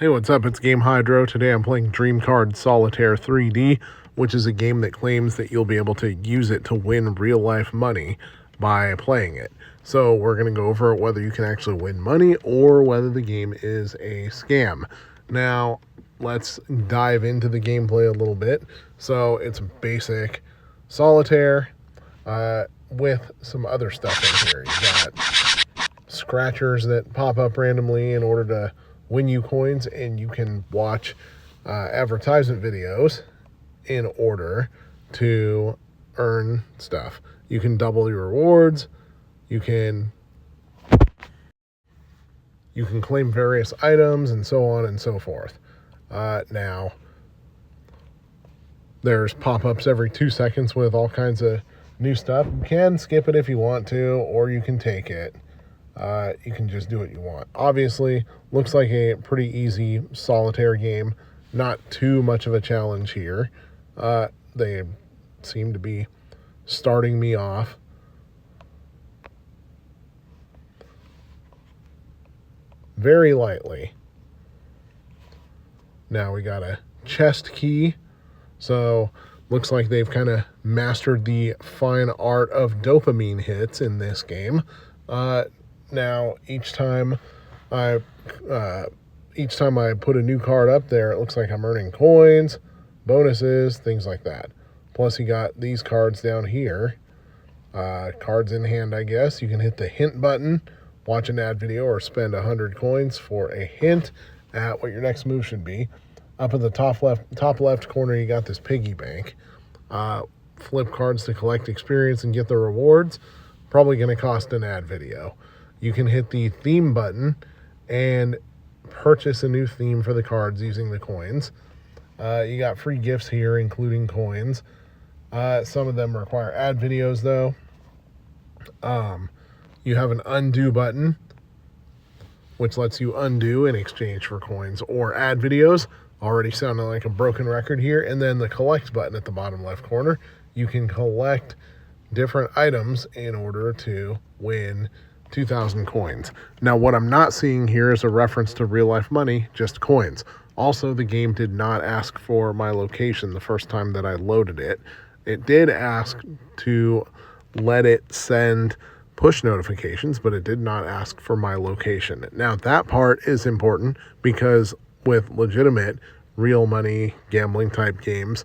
Hey, what's up? It's Game Hydro. Today I'm playing Dream Card Solitaire 3D, which is a game that claims that you'll be able to use it to win real-life money by playing it. So we're going to go over whether you can actually win money or whether the game is a scam. Now, let's dive into the gameplay a little bit. So it's basic solitaire with some other stuff in here. You got scratchers that pop up randomly in order to win you coins, and you can watch advertisement videos in order to earn stuff. You can double your rewards. You can claim various items and so on and so forth. Now, there's pop-ups every 2 seconds with all kinds of new stuff. You can skip it if you want to, or you can take it. You can just do what you want. Obviously, looks like a pretty easy solitaire game. Not too much of a challenge here. They seem to be starting me off very lightly. Now we got a chest key. So looks like they've kind of mastered the fine art of dopamine hits in this game. Now, each time I put a new card up there, it looks like I'm earning coins, bonuses, things like that. Plus, you got these cards down here. Cards in hand, I guess. You can hit the hint button, watch an ad video, or spend 100 coins for a hint at what your next move should be. Up in the top left corner, you got this piggy bank. Flip cards to collect experience and get the rewards. Probably going to cost an ad video. You can hit the theme button and purchase a new theme for the cards using the coins. You got free gifts here, including coins. Some of them require ad videos, though. You have an undo button, which lets you undo in exchange for coins or ad videos. Already sounding like a broken record here. And then the collect button at the bottom left corner. You can collect different items in order to win 2,000 coins. Now, what I'm not seeing here is a reference to real-life money, just coins. Also, the game did not ask for my location the first time that I loaded it. It did ask to let it send push notifications, but it did not ask for my location. Now, that part is important because with legitimate real money gambling type games,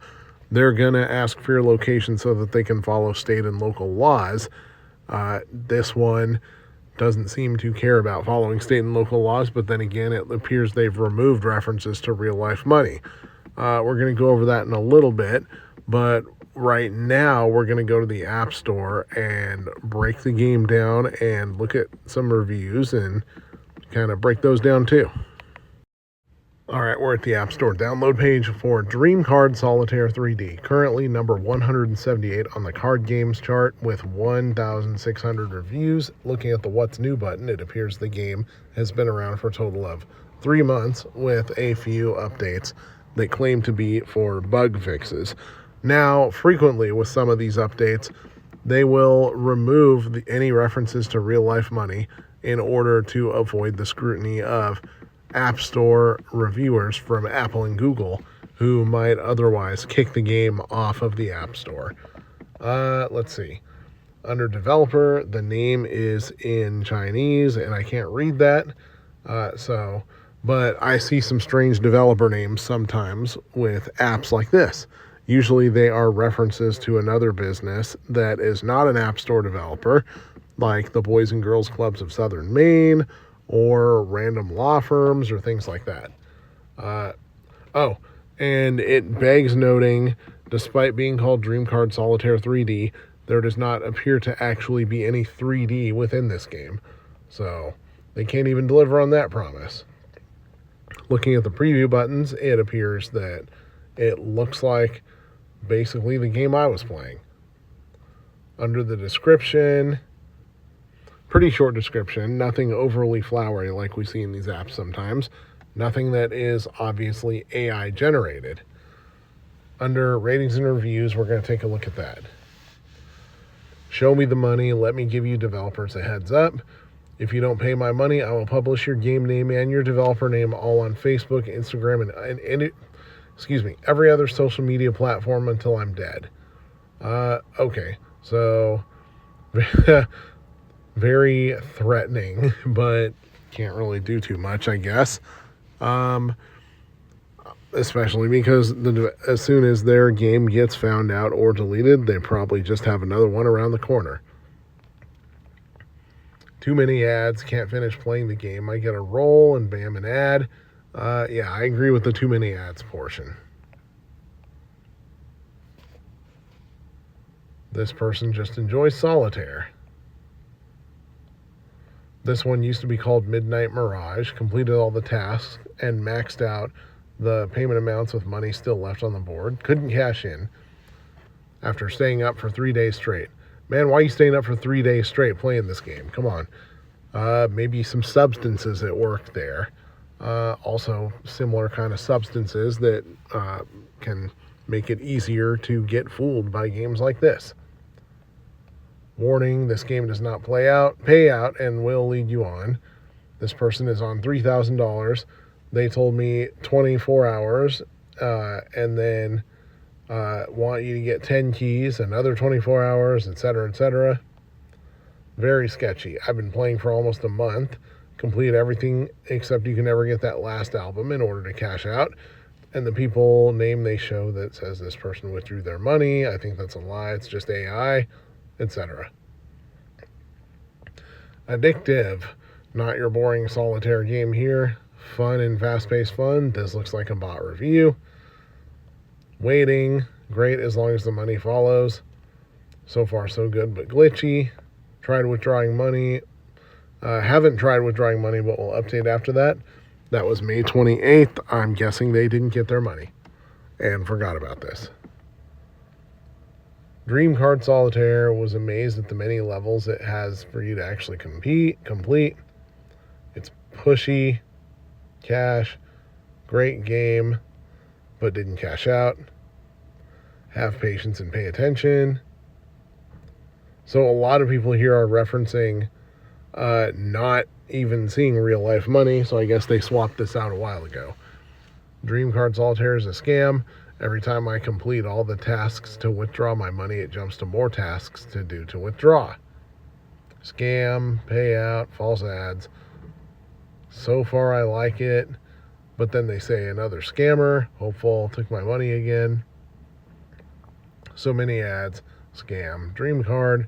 they're going to ask for your location so that they can follow state and local laws. This one doesn't seem to care about following state and local laws, but then again, it appears they've removed references to real-life money. We're going to go over that in a little bit, but right now we're going to go to the App Store and break the game down and look at some reviews and kind of break those down too. All right, we're at the App Store download page for Dream Card Solitaire 3D. Currently number 178 on the card games chart with 1,600 reviews. Looking at the What's New button, it appears the game has been around for a total of 3 months with a few updates that claim to be for bug fixes. Now, frequently with some of these updates, they will remove any references to real-life money in order to avoid the scrutiny of App Store reviewers from Apple and Google who might otherwise kick the game off of the App Store. Let's see. Under developer, the name is in Chinese and I can't read that. But I see some strange developer names sometimes with apps like this. Usually they are references to another business that is not an App Store developer, like the Boys and Girls Clubs of Southern Maine, or random law firms or things like that. And it begs noting, despite being called Dream Card Solitaire 3D, there does not appear to actually be any 3D within this game. So they can't even deliver on that promise. Looking at the preview buttons, it appears that it looks like basically the game I was playing. Under the description, pretty short description, nothing overly flowery like we see in these apps sometimes. Nothing that is obviously AI generated. Under ratings and reviews, we're going to take a look at that. Show me the money, let me give you developers a heads up. If you don't pay my money, I will publish your game name and your developer name all on Facebook, Instagram, and every other social media platform until I'm dead. Okay, so very threatening, but can't really do too much, I guess. Especially because as soon as their game gets found out or deleted, they probably just have another one around the corner. Too many ads, can't finish playing the game. I get a roll and bam, an ad. Yeah, I agree with the too many ads portion. This person just enjoys solitaire. This one used to be called Midnight Mirage, completed all the tasks and maxed out the payment amounts with money still left on the board. Couldn't cash in after staying up for 3 days straight. Man, why are you staying up for 3 days straight playing this game? Come on. Maybe some substances at work there. Also, similar kind of substances that can make it easier to get fooled by games like this. Warning, this game does not pay out, and will lead you on. This person is on $3,000. They told me 24 hours, and then want you to get 10 keys, another 24 hours, etc., etc. Very sketchy. I've been playing for almost a month, complete everything except you can never get that last album in order to cash out. And the people name they show that says this person withdrew their money. I think that's a lie. It's just AI, etc. Addictive. Not your boring solitaire game here. Fun and fast-paced fun. This looks like a bot review. Waiting. Great as long as the money follows. So far so good, but glitchy. Tried withdrawing money. Haven't tried withdrawing money, but we'll update after that. That was May 28th. I'm guessing they didn't get their money and forgot about this. Dream Card Solitaire, was amazed at the many levels it has for you to actually complete. It's pushy, cash, great game, but didn't cash out. Have patience and pay attention. So a lot of people here are referencing not even seeing real life money, so I guess they swapped this out a while ago. Dream Card Solitaire is a scam. Every time I complete all the tasks to withdraw my money, it jumps to more tasks to do to withdraw. Scam, payout, false ads. So far I like it, but then they say another scammer, hopeful, took my money again. So many ads, scam, dream card,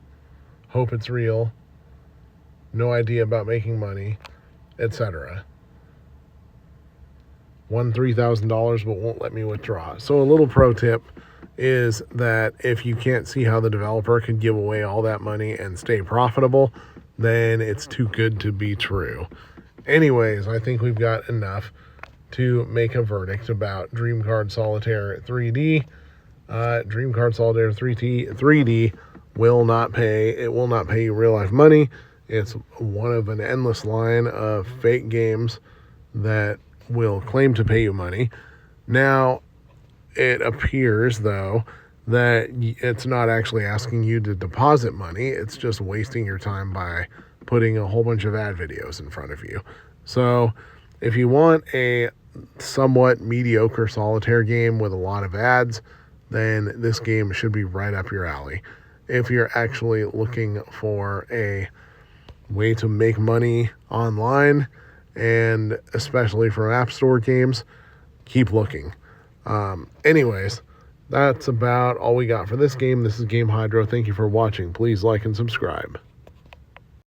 hope it's real, no idea about making money, etc. Won $3,000 but won't let me withdraw. So a little pro tip is that if you can't see how the developer could give away all that money and stay profitable, then it's too good to be true. Anyways, I think we've got enough to make a verdict about Dream Card Solitaire 3D. Dream Card Solitaire 3D will not pay. It will not pay you real life money. It's one of an endless line of fake games that will claim to pay you money. Now, it appears, though, that it's not actually asking you to deposit money. It's just wasting your time by putting a whole bunch of ad videos in front of you. So if you want a somewhat mediocre solitaire game with a lot of ads, then this game should be right up your alley. If you're actually looking for a way to make money online, and especially for App Store games, keep looking. Anyways, that's about all we got for this game. This is Game Hydro. Thank you for watching. Please like and subscribe.